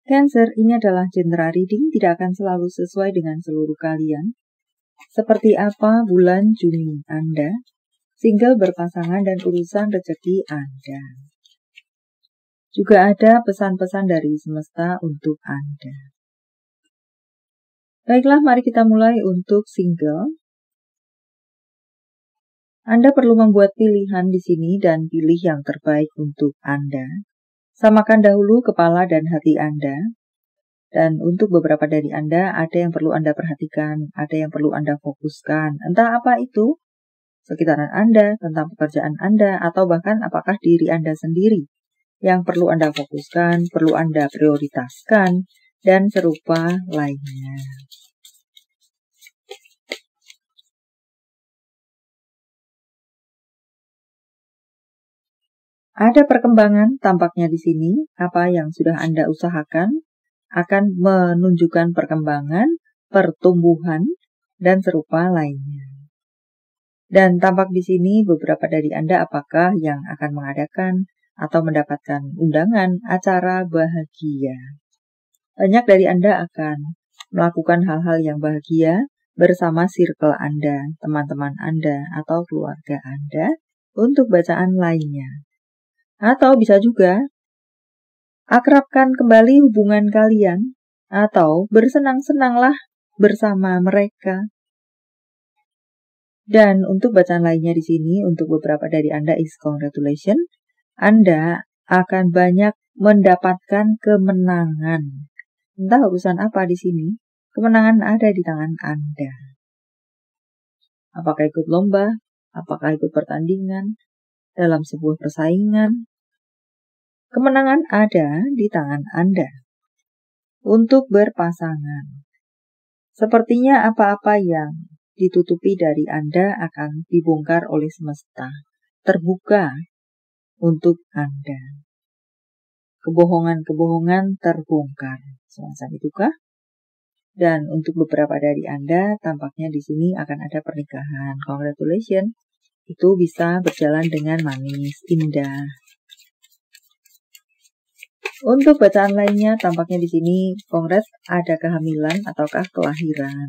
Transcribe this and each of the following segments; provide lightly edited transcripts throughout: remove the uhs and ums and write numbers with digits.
Cancer, ini adalah general reading, tidak akan selalu sesuai dengan seluruh kalian. Seperti apa bulan Juni Anda, single, berpasangan, dan urusan rezeki Anda. Juga ada pesan-pesan dari semesta untuk Anda. Baiklah, mari kita mulai untuk single. Anda perlu membuat pilihan di sini dan pilih yang terbaik untuk Anda. Samakan dahulu kepala dan hati Anda. Dan untuk beberapa dari Anda, ada yang perlu Anda perhatikan, ada yang perlu Anda fokuskan. Entah apa itu, sekitaran Anda, tentang pekerjaan Anda, atau bahkan apakah diri Anda sendiri yang perlu Anda fokuskan, perlu Anda prioritaskan, dan serupa lainnya. Ada perkembangan tampaknya di sini, apa yang sudah Anda usahakan akan menunjukkan perkembangan, pertumbuhan, dan serupa lainnya. Dan tampak di sini beberapa dari Anda apakah yang akan mengadakan atau mendapatkan undangan acara bahagia. Banyak dari Anda akan melakukan hal-hal yang bahagia bersama circle Anda, teman-teman Anda, atau keluarga Anda untuk bacaan lainnya. Atau bisa juga akrabkan kembali hubungan kalian atau bersenang-senanglah bersama mereka. Dan untuk bacaan lainnya di sini, untuk beberapa dari Anda is congratulations, Anda akan banyak mendapatkan kemenangan. Entah urusan apa di sini, kemenangan ada di tangan Anda. Apakah ikut lomba, apakah ikut pertandingan, dalam sebuah persaingan, kemenangan ada di tangan Anda. Untuk berpasangan, sepertinya apa-apa yang ditutupi dari Anda akan dibongkar oleh semesta, terbuka untuk Anda. Kebohongan-kebohongan terbongkar, semacam itukah? Dan untuk beberapa dari Anda, tampaknya di sini akan ada pernikahan. Congratulations, itu bisa berjalan dengan manis, indah. Untuk bacaan lainnya, tampaknya di sini, congrats, ada kehamilan ataukah kelahiran.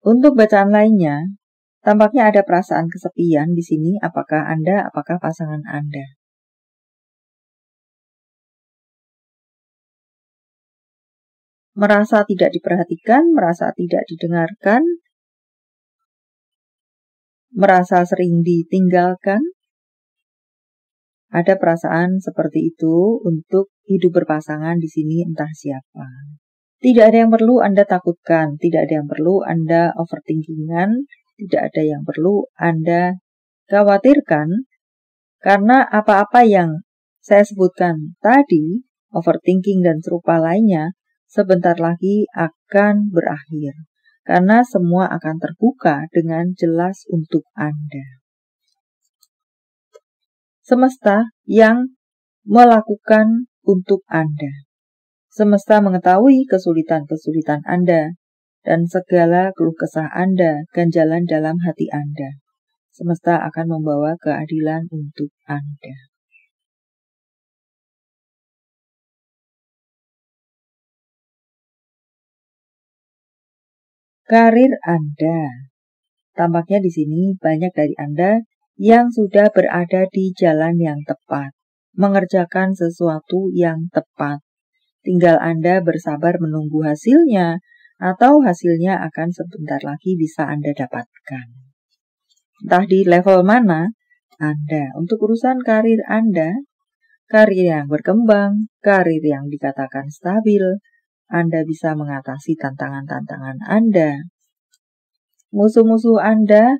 Untuk bacaan lainnya, tampaknya ada perasaan kesepian di sini, apakah Anda, apakah pasangan Anda. Merasa tidak diperhatikan, merasa tidak didengarkan, merasa sering ditinggalkan. Ada perasaan seperti itu untuk hidup berpasangan di sini, entah siapa. Tidak ada yang perlu Anda takutkan, tidak ada yang perlu Anda overthinkingan, tidak ada yang perlu Anda khawatirkan, karena apa-apa yang saya sebutkan tadi, overthinking dan serupa lainnya, sebentar lagi akan berakhir. Karena semua akan terbuka dengan jelas untuk Anda. Semesta yang melakukan untuk Anda. Semesta mengetahui kesulitan-kesulitan Anda dan segala keluh kesah Anda, ganjalan dalam hati Anda. Semesta akan membawa keadilan untuk Anda. Karir Anda. Tampaknya di sini banyak dari Anda yang sudah berada di jalan yang tepat, mengerjakan sesuatu yang tepat. Tinggal Anda bersabar menunggu hasilnya, atau hasilnya akan sebentar lagi bisa Anda dapatkan. Entah di level mana Anda, untuk urusan karir Anda, karir yang berkembang, karir yang dikatakan stabil, Anda bisa mengatasi tantangan-tantangan Anda. Musuh-musuh Anda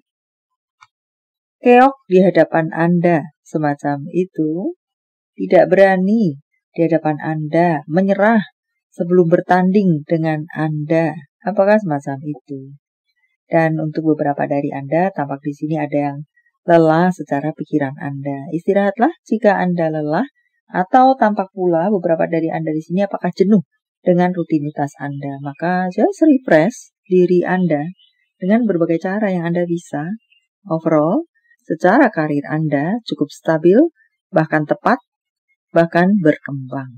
keok di hadapan Anda, semacam itu, tidak berani di hadapan Anda, menyerah sebelum bertanding dengan Anda. Apakah semacam itu? Dan untuk beberapa dari Anda, tampak di sini ada yang lelah secara pikiran Anda. Istirahatlah jika Anda lelah, atau tampak pula beberapa dari Anda di sini apakah jenuh dengan rutinitas Anda. Maka just refresh diri Anda dengan berbagai cara yang Anda bisa. Overall, secara karir Anda cukup stabil, bahkan tepat, bahkan berkembang.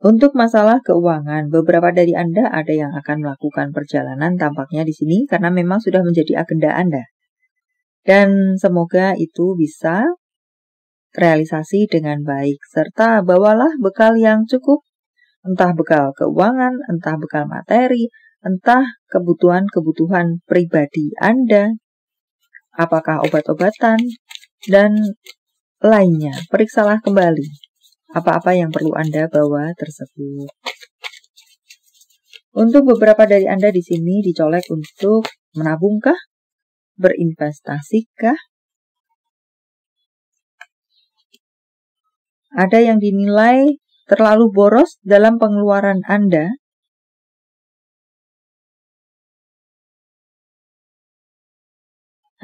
Untuk masalah keuangan, beberapa dari Anda ada yang akan melakukan perjalanan tampaknya di sini karena memang sudah menjadi agenda Anda. Dan semoga itu bisa terrealisasi dengan baik, serta bawalah bekal yang cukup, entah bekal keuangan, entah bekal materi, entah kebutuhan-kebutuhan pribadi Anda, apakah obat-obatan, dan lainnya. Periksalah kembali apa-apa yang perlu Anda bawa tersebut. Untuk beberapa dari Anda di sini dicolek untuk menabungkah, berinvestasikah, ada yang dinilai terlalu boros dalam pengeluaran Anda.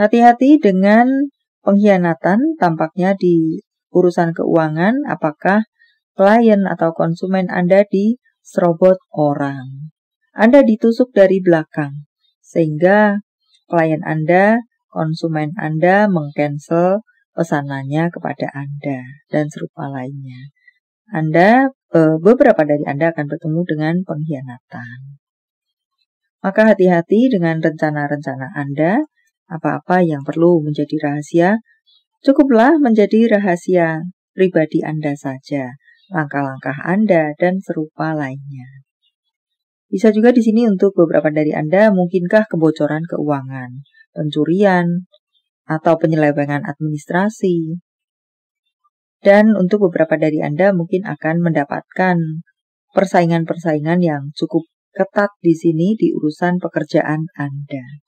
Hati-hati dengan pengkhianatan tampaknya di urusan keuangan, apakah klien atau konsumen Anda diserobot orang. Anda ditusuk dari belakang, sehingga klien Anda, konsumen Anda mengcancel pesanannya kepada Anda, dan serupa lainnya. Beberapa dari Anda akan bertemu dengan pengkhianatan. Maka hati-hati dengan rencana-rencana Anda, apa-apa yang perlu menjadi rahasia, cukuplah menjadi rahasia pribadi Anda saja, langkah-langkah Anda, dan serupa lainnya. Bisa juga di sini untuk beberapa dari Anda, mungkinkah kebocoran keuangan, pencurian, atau penyelewengan administrasi. Dan untuk beberapa dari Anda mungkin akan mendapatkan persaingan-persaingan yang cukup ketat di sini di urusan pekerjaan Anda.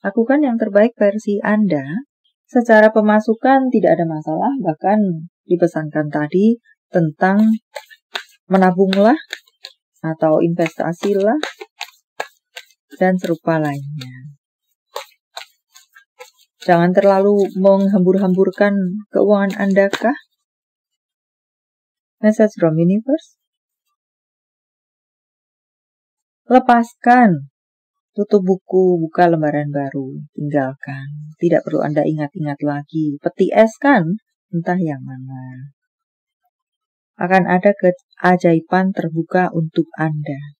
Lakukan yang terbaik versi Anda. Secara pemasukan tidak ada masalah, bahkan dipesankan tadi tentang menabunglah atau investasilah dan serupa lainnya. Jangan terlalu menghambur-hamburkan keuangan Anda kah? Message from Universe. Lepaskan. Tutup buku, buka lembaran baru, tinggalkan. Tidak perlu Anda ingat-ingat lagi. Peti es kan? Entah yang mana. Akan ada keajaiban terbuka untuk Anda.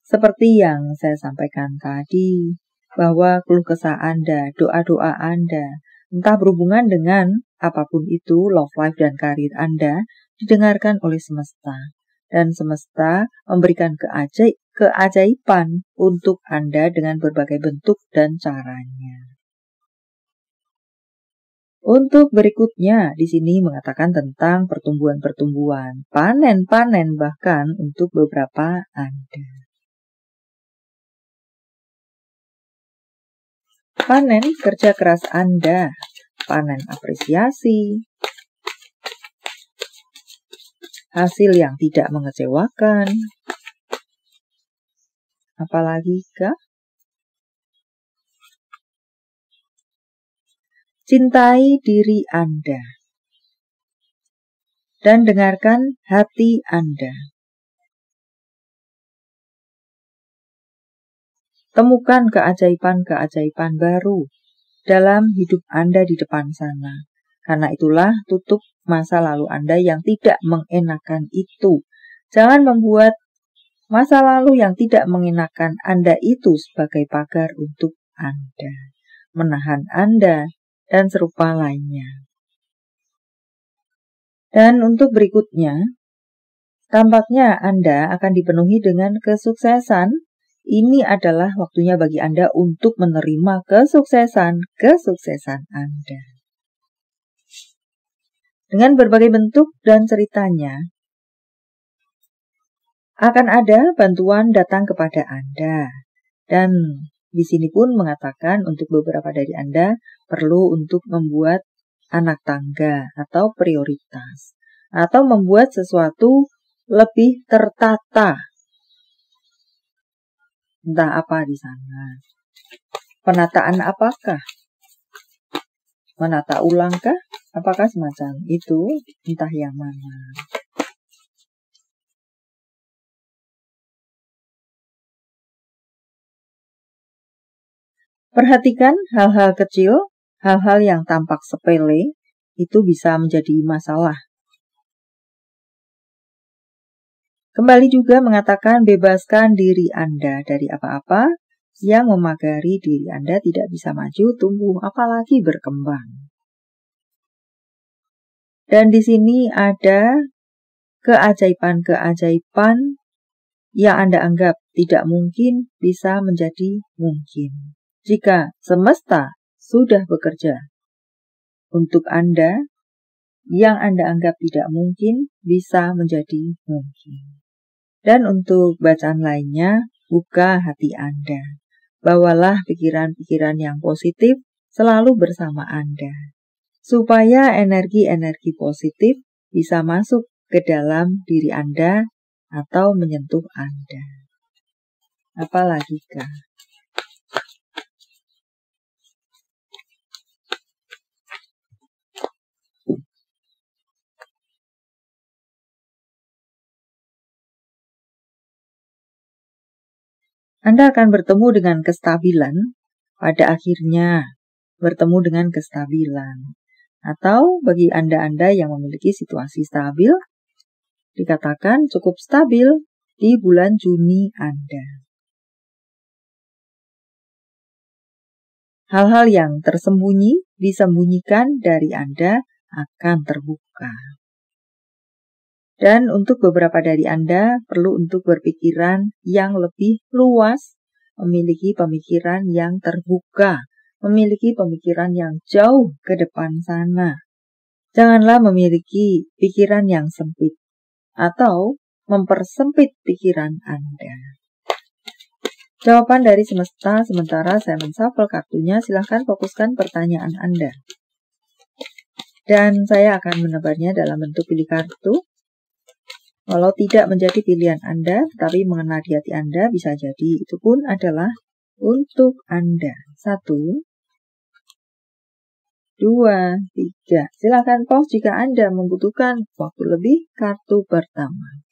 Seperti yang saya sampaikan tadi, bahwa keluh kesah Anda, doa-doa Anda, entah berhubungan dengan apapun itu, love life dan karir Anda, didengarkan oleh semesta. Dan semesta memberikan keajaiban untuk Anda dengan berbagai bentuk dan caranya. Untuk berikutnya, di sini mengatakan tentang pertumbuhan-pertumbuhan, panen-panen bahkan untuk beberapa Anda. Panen kerja keras Anda, panen apresiasi, hasil yang tidak mengecewakan. Apalagi kah? Cintai diri Anda dan dengarkan hati Anda. Temukan keajaiban-keajaiban baru dalam hidup Anda di depan sana. Karena itulah tutup masa lalu Anda yang tidak mengenakan itu. Jangan membuat masa lalu yang tidak mengenakan Anda itu sebagai pagar untuk Anda, menahan Anda, dan serupa lainnya. Dan untuk berikutnya, tampaknya Anda akan dipenuhi dengan kesuksesan. Ini adalah waktunya bagi Anda untuk menerima kesuksesan Anda. Dengan berbagai bentuk dan ceritanya, akan ada bantuan datang kepada Anda. Dan di sini pun mengatakan untuk beberapa dari Anda perlu untuk membuat anak tangga atau prioritas. Atau membuat sesuatu lebih tertata. Entah apa di sana. Penataan apakah? Menata ulangkah? Apakah semacam itu? Entah yang mana. Perhatikan hal-hal kecil, hal-hal yang tampak sepele, itu bisa menjadi masalah. Kembali juga mengatakan bebaskan diri Anda dari apa-apa yang memagari diri Anda tidak bisa maju, tumbuh, apalagi berkembang. Dan di sini ada keajaiban-keajaiban yang Anda anggap tidak mungkin bisa menjadi mungkin. Jika semesta sudah bekerja untuk Anda, yang Anda anggap tidak mungkin bisa menjadi mungkin. Dan untuk bacaan lainnya, buka hati Anda. Bawalah pikiran-pikiran yang positif selalu bersama Anda, supaya energi-energi positif bisa masuk ke dalam diri Anda atau menyentuh Anda. Apalagi kah? Anda akan bertemu dengan kestabilan, pada akhirnya bertemu dengan kestabilan. Atau bagi Anda-Anda yang memiliki situasi stabil, dikatakan cukup stabil di bulan Juni Anda. Hal-hal yang tersembunyi, disembunyikan dari Anda akan terbuka. Dan untuk beberapa dari Anda perlu untuk berpikiran yang lebih luas, memiliki pemikiran yang terbuka, memiliki pemikiran yang jauh ke depan sana. Janganlah memiliki pikiran yang sempit atau mempersempit pikiran Anda. Jawaban dari semesta sementara saya menshuffle kartunya, silahkan fokuskan pertanyaan Anda. Dan saya akan menebarnya dalam bentuk pilih kartu. Walau tidak menjadi pilihan Anda, tetapi mengena di hati Anda bisa jadi itu pun adalah untuk Anda. 1, 2, 3. Silakan pause jika Anda membutuhkan waktu lebih. Kartu pertama.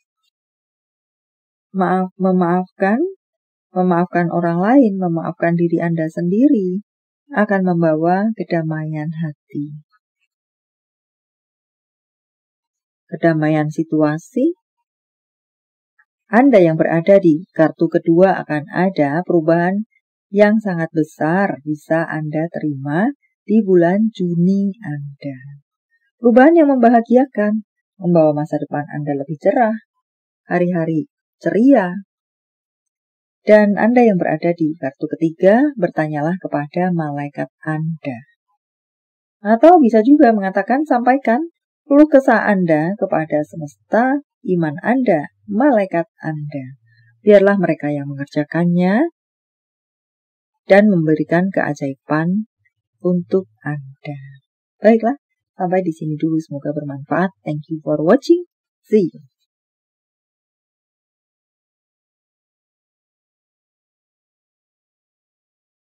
Memaafkan orang lain, memaafkan diri Anda sendiri akan membawa kedamaian hati. Kedamaian situasi. Anda yang berada di kartu kedua akan ada perubahan yang sangat besar bisa Anda terima di bulan Juni Anda. Perubahan yang membahagiakan, membawa masa depan Anda lebih cerah, hari-hari ceria. Dan Anda yang berada di kartu ketiga, bertanyalah kepada malaikat Anda. Atau bisa juga mengatakan, sampaikan keluh kesah Anda kepada semesta, iman Anda, malaikat Anda. Biarlah mereka yang mengerjakannya dan memberikan keajaiban untuk Anda. Baiklah, sampai di sini dulu. Semoga bermanfaat. Thank you for watching. See you.